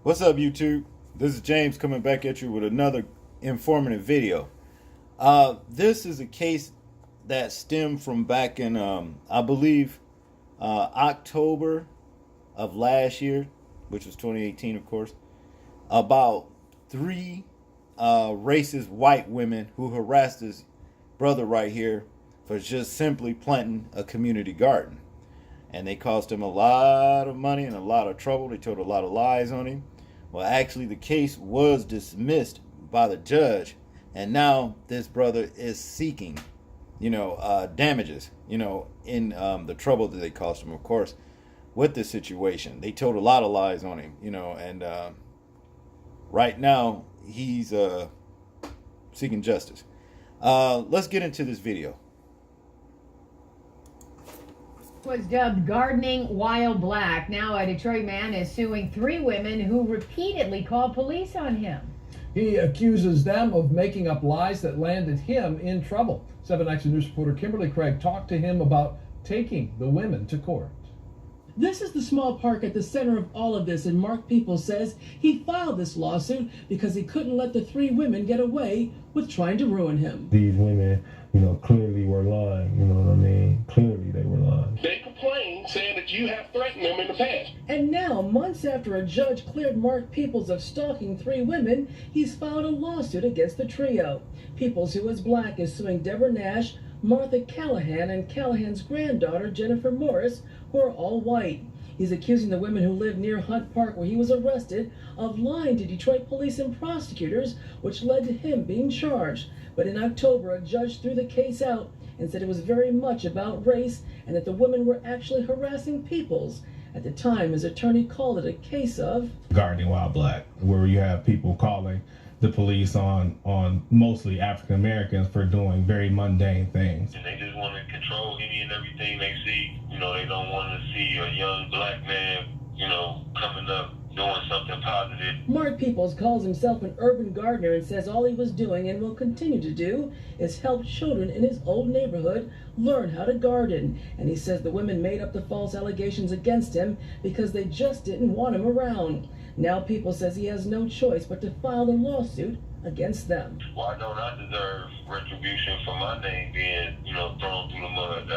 What's up, YouTube? This is James coming back at you with another informative video. This is a case that stemmed from back in, I believe, October of last year, which was 2018, of course, about three racist white women who harassed this brother right here for just simply planting a community garden. And they cost him a lot of money and a lot of trouble. They told a lot of lies on him. Well, actually, the case was dismissed by the judge, and now this brother is seeking, damages, in the trouble that they caused him, of course, with this situation. They told a lot of lies on him, and right now he's seeking justice. Let's get into this video. Was dubbed gardening while black. Now a Detroit man is suing three women who repeatedly called police on him. He accuses them of making up lies that landed him in trouble. 7 Action News reporter Kimberly Craig talked to him about taking the women to court. This is the small park at the center of all of this, and Mark Peoples says he filed this lawsuit because he couldn't let the three women get away with trying to ruin him. These women, clearly were lying, you know what I mean? Clearly they were lying. They complained, saying that you have threatened them in the past. And now, months after a judge cleared Mark Peoples of stalking three women, he's filed a lawsuit against the trio. Peoples, who is black, is suing Deborah Nash, Martha Callahan, and Callahan's granddaughter, Jennifer Morris, who are all white. He's accusing the women who live near Hunt Park, where he was arrested, of lying to Detroit police and prosecutors, which led to him being charged. But in October, a judge threw the case out and said it was very much about race and that the women were actually harassing Peoples. At the time, his attorney called it a case of gardening while black, where you have people calling the police on mostly African Americans for doing very mundane things. And they just want to control any and everything they see. They don't want to see a young black man, coming up doing something positive. Mark Peoples calls himself an urban gardener and says all he was doing and will continue to do is help children in his old neighborhood learn how to garden. And he says the women made up the false allegations against him because they just didn't want him around. Now Peoples says he has no choice but to file a lawsuit against them. Why don't I deserve retribution for my name being, thrown through the mud?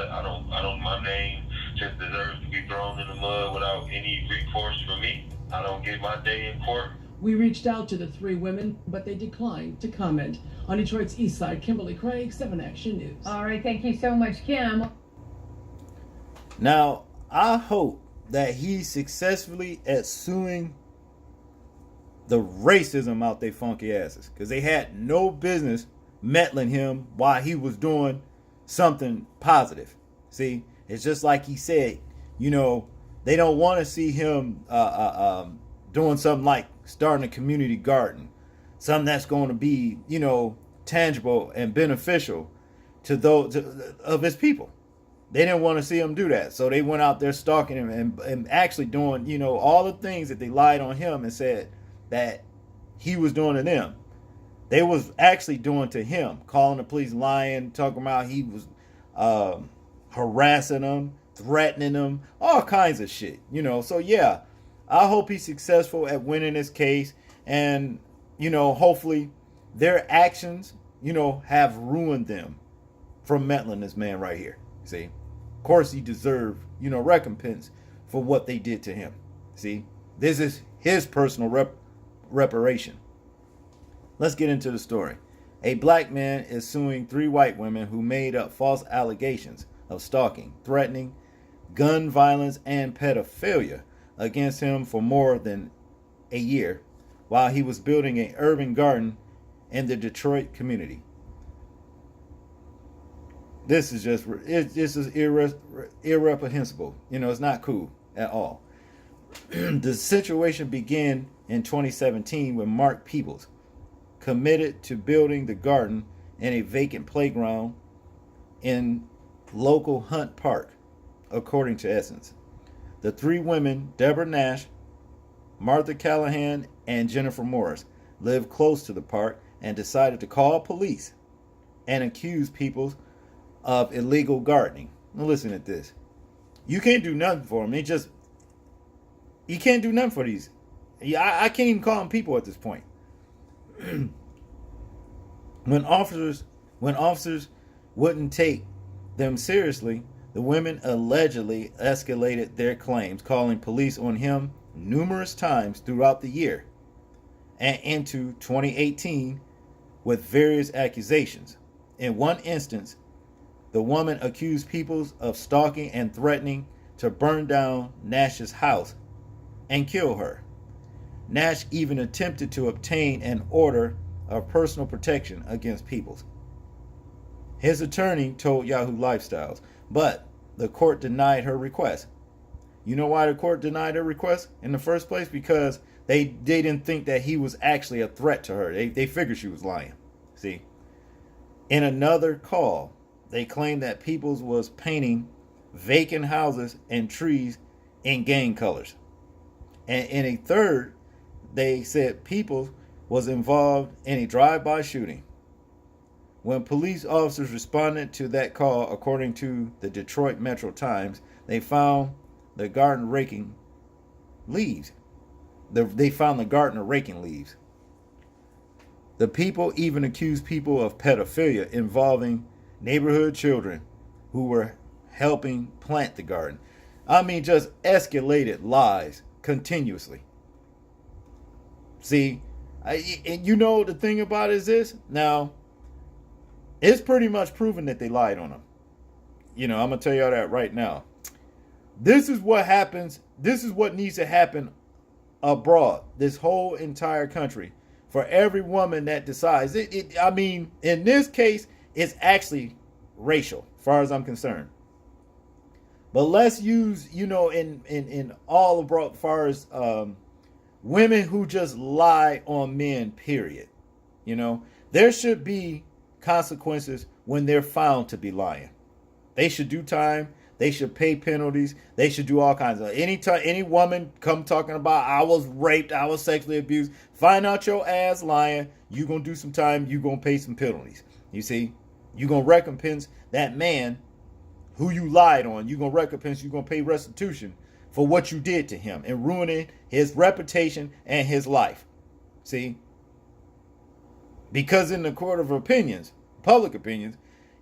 My name just deserves to be thrown in the mud without any recourse for me. I don't get my day in court. We reached out to the three women, but they declined to comment. On Detroit's East Side, Kimberly Craig, 7 Action News. All right, thank you so much, Kim. Now, I hope that he's successfully at suing the racism out they funky asses, because they had no business meddling him while he was doing something positive. See, it's just like he said, they don't want to see him doing something like starting a community garden, something that's going to be, tangible and beneficial to those of his people. They didn't want to see him do that, so they went out there stalking him and actually doing, all the things that they lied on him and said that he was doing to them. They was actually doing to him, calling the police, lying, talking about he was harassing them, threatening them, all kinds of shit, So yeah, I hope he's successful at winning this case, and hopefully their actions, have ruined them from meddling this man right here. See, of course he deserved, recompense for what they did to him. See, this is his personal reparation. Let's get into the story. A black man is suing three white women who made up false allegations of stalking, threatening, gun violence, and pedophilia against him for more than a year while he was building an urban garden in the Detroit community. This is irreprehensible. It's not cool at all. The situation began in 2017 when Mark Peoples committed to building the garden in a vacant playground in local Hunt Park, according to Essence. The three women, Deborah Nash, Martha Callahan, and Jennifer Morris, lived close to the park and decided to call police and accuse Peoples of illegal gardening. Now listen to this. You can't do nothing for them. You can't do nothing for these Yeah, I can't even call them people at this point. When officers wouldn't take them seriously, the women allegedly escalated their claims, calling police on him numerous times throughout the year and into 2018 with various accusations. In one instance, the woman accused people of stalking and threatening to burn down Nash's house and kill her. Nash even attempted to obtain an order of personal protection against Peoples. His attorney told Yahoo Lifestyles, but the court denied her request. You know why the court denied her request in the first place? Because they didn't think that he was actually a threat to her. They figured she was lying. See? In another call, they claimed that Peoples was painting vacant houses and trees in gang colors. And in a third, they said Peoples was involved in a drive-by shooting. When police officers responded to that call, according to the Detroit Metro Times, they found the garden raking leaves. They found the gardener raking leaves. The people even accused people of pedophilia involving neighborhood children who were helping plant the garden. I mean, just escalated lies continuously. See, and you know the thing about it is this. Now, it's pretty much proven that they lied on him. You know, I'm going to tell y'all that right now. This is what happens. This is what needs to happen abroad. This whole entire country. For every woman that decides. I mean, in this case, it's actually racial, as far as I'm concerned. But let's use, you know, in all abroad, as far as women who just lie on men, period. You know, there should be consequences when they're found to be lying. They should do time. They should pay penalties. They should do all kinds of. Anytime any woman come talking about I was raped, I was sexually abused, find out your ass lying, you gonna do some time, you gonna pay some penalties. You see, you gonna recompense that man who you lied on. You gonna recompense. You gonna pay restitution for what you did to him and ruining his reputation and his life. See, because in the court of opinions, public opinions,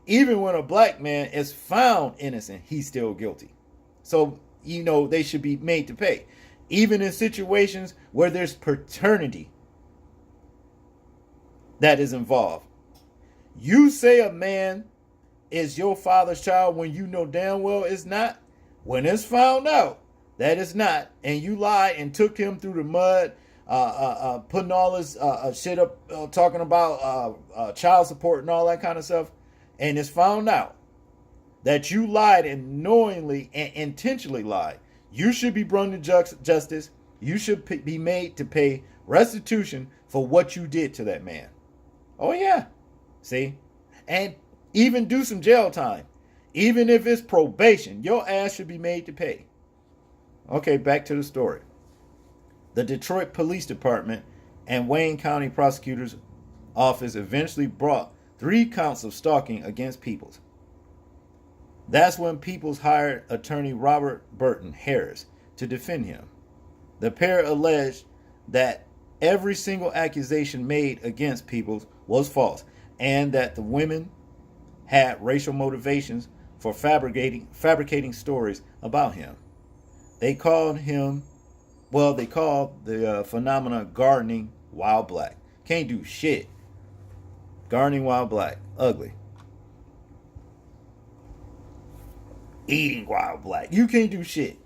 even when a black man is found innocent, he's still guilty. So, you know, they should be made to pay. Even in situations where there's paternity that is involved. You say a man is your father's child when you know damn well it's not. When it's found out that it's not, and you lied and took him through the mud, putting all this shit up, talking about child support and all that kind of stuff, and it's found out that you lied and knowingly and intentionally lied, you should be brought to justice. You should be made to pay restitution for what you did to that man. Oh, yeah. See? And even do some jail time. Even if it's probation, your ass should be made to pay. Okay, back to the story. The Detroit Police Department and Wayne County Prosecutor's Office eventually brought 3 counts of stalking against Peoples. That's when Peoples hired attorney Robert Burton Harris to defend him. The pair alleged that every single accusation made against Peoples was false and that the women had racial motivations for fabricating stories about him. They called the phenomena gardening while black. Can't do shit. Gardening while black. Ugly. Eating while black. You can't do shit.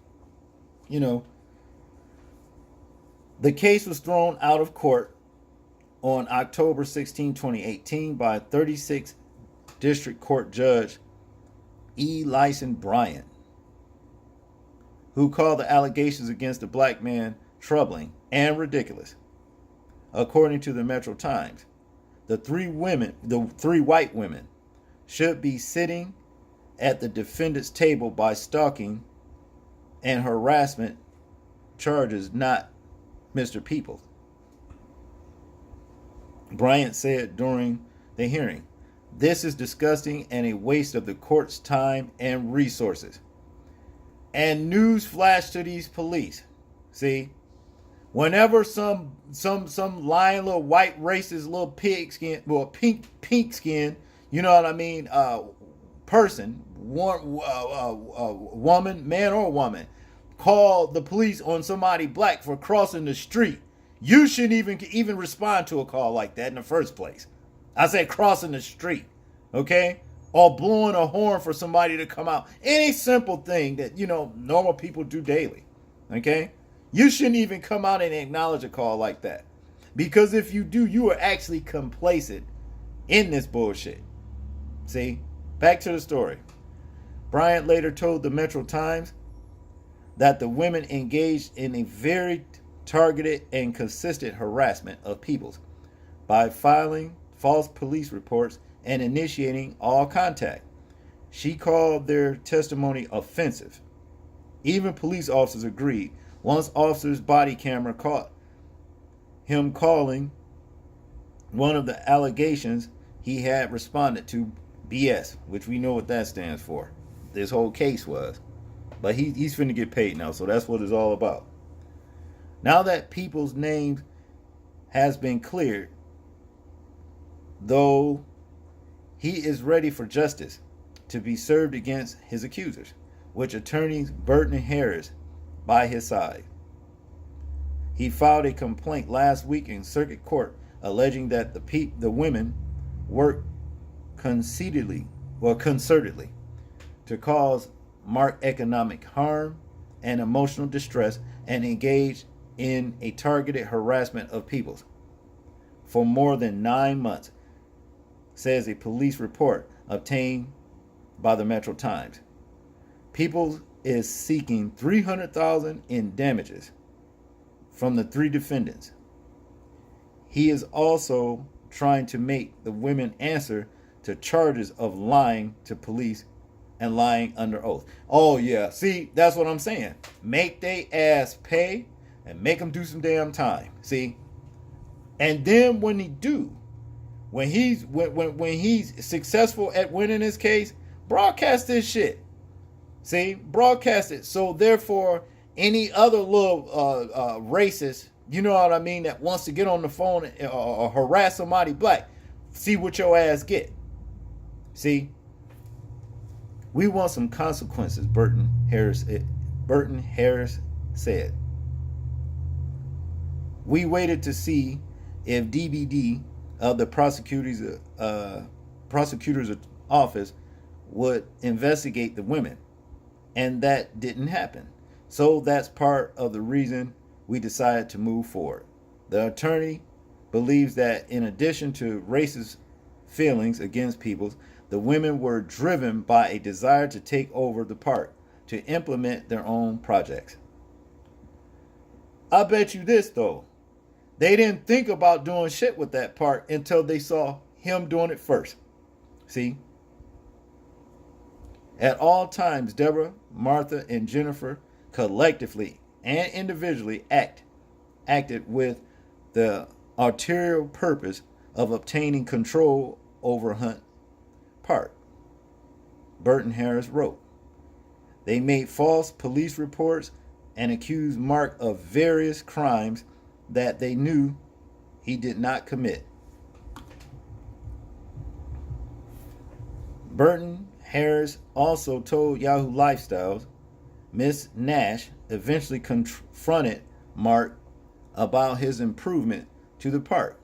You know. The case was thrown out of court on October 16, 2018 by 36th District Court Judge E. Lyson Bryant, who called the allegations against the black man troubling and ridiculous. According to the Metro Times, the three white women should be sitting at the defendant's table by stalking and harassment charges, not Mr. Peoples. Bryant said during the hearing, "This is disgusting and a waste of the court's time and resources." And news flashed to these police. See, Whenever some lying little white racist little pig skin, well, pink skin, you know what I mean, person, woman, man or woman, call the police on somebody black for crossing the street, you shouldn't even respond to a call like that in the first place. I said crossing the street, okay? Or blowing a horn for somebody to come out. Any simple thing that, normal people do daily, okay? You shouldn't even come out and acknowledge a call like that. Because if you do, you are actually complacent in this bullshit. See? Back to the story. Bryant later told the Metro Times that the women engaged in a very targeted and consistent harassment of Peoples by filing false police reports and initiating all contact. She called their testimony offensive. Even police officers agreed once officer's body camera caught him calling one of the allegations he had responded to BS, which we know what that stands for. This whole case was. But he's finna get paid now, so that's what it's all about. Now that Peoples' name has been cleared, though he is ready for justice to be served against his accusers, which attorneys Burton and Harris by his side. He filed a complaint last week in circuit court alleging that the women worked concertedly to cause Mark economic harm and emotional distress and engaged in a targeted harassment of Peoples for more than 9 months, says a police report obtained by the Metro Times. Peoples is seeking $300,000 in damages from the 3 defendants. He is also trying to make the women answer to charges of lying to police and lying under oath. Oh yeah, see, that's what I'm saying. Make they ass pay and make them do some damn time. See, and then when he's successful at winning his case, broadcast this shit. See, broadcast it. So therefore, any other little racist, you know what I mean, that wants to get on the phone or harass somebody black, see what your ass get. See, we want some consequences, Burton Harris said. We waited to see if DBD of the prosecutor's office would investigate the women, and that didn't happen. So that's part of the reason we decided to move forward. The attorney believes that in addition to racist feelings against Peoples, the women were driven by a desire to take over the park, to implement their own projects. I bet you this though, they didn't think about doing shit with that park until they saw him doing it first. See? At all times, Deborah, Martha, and Jennifer collectively and individually acted with the ulterior purpose of obtaining control over Hunt Park. Burton Harris wrote. They made false police reports and accused Mark of various crimes that they knew he did not commit. Burton Harris also told Yahoo Lifestyles Miss Nash eventually confronted Mark about his improvement to the park.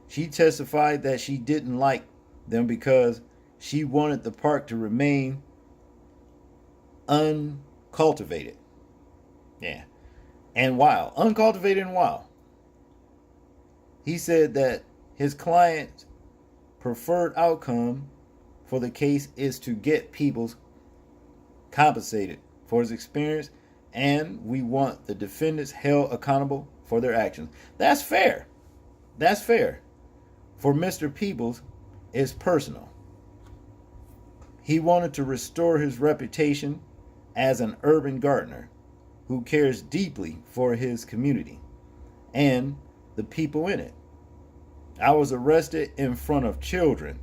She testified that she didn't like them because she wanted the park to remain uncultivated. Yeah. And wild. Uncultivated and wild. He said that his client's preferred outcome for the case is to get Peoples compensated for his experience, and we want the defendants held accountable for their actions. That's fair. That's fair. For Mr. Peoples, it's personal. He wanted to restore his reputation as an urban gardener who cares deeply for his community and the people in it. I was arrested in front of children,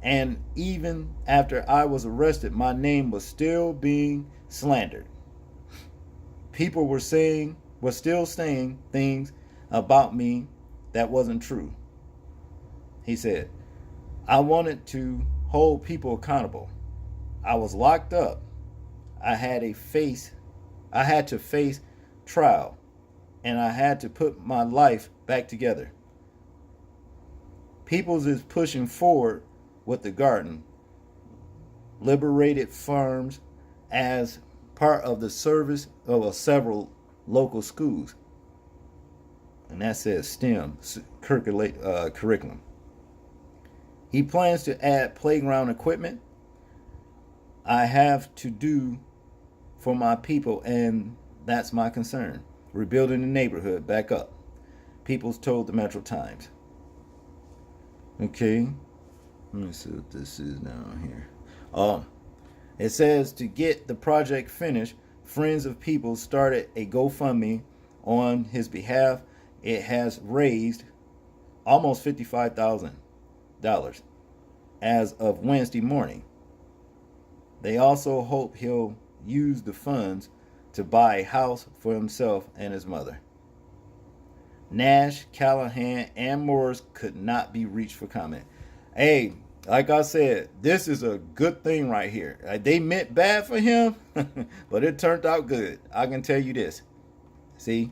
and even after I was arrested, my name was still being slandered. People were saying was still saying things about me that wasn't true. He said, I wanted to hold people accountable. I was locked up. I had to face trial, and I had to put my life back together. Peoples is pushing forward with the garden, liberated farms as part of the service of several local schools. And that says STEM curriculum. He plans to add playground equipment. I have to do for my people, and that's my concern. Rebuilding the neighborhood back up. Peoples told the Metro Times. Okay. Let me see what this is down here. It says to get the project finished, Friends of Peoples started a GoFundMe on his behalf. It has raised almost $55,000 as of Wednesday morning. They also hope he'll use the funds to buy a house for himself and his mother. Nash, Callahan, and Morris could not be reached for comment. Hey, like I said, this is a good thing right here. They meant bad for him, but it turned out good. I can tell you this. See,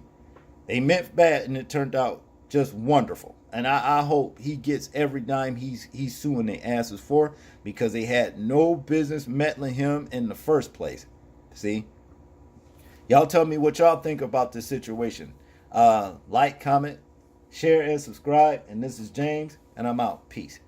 they meant bad, and it turned out just wonderful. And I hope he gets every dime he's suing their asses for, because they had no business meddling him in the first place. See? Y'all tell me what y'all think about this situation. Like, comment, share, and subscribe. And this is James, and I'm out. Peace.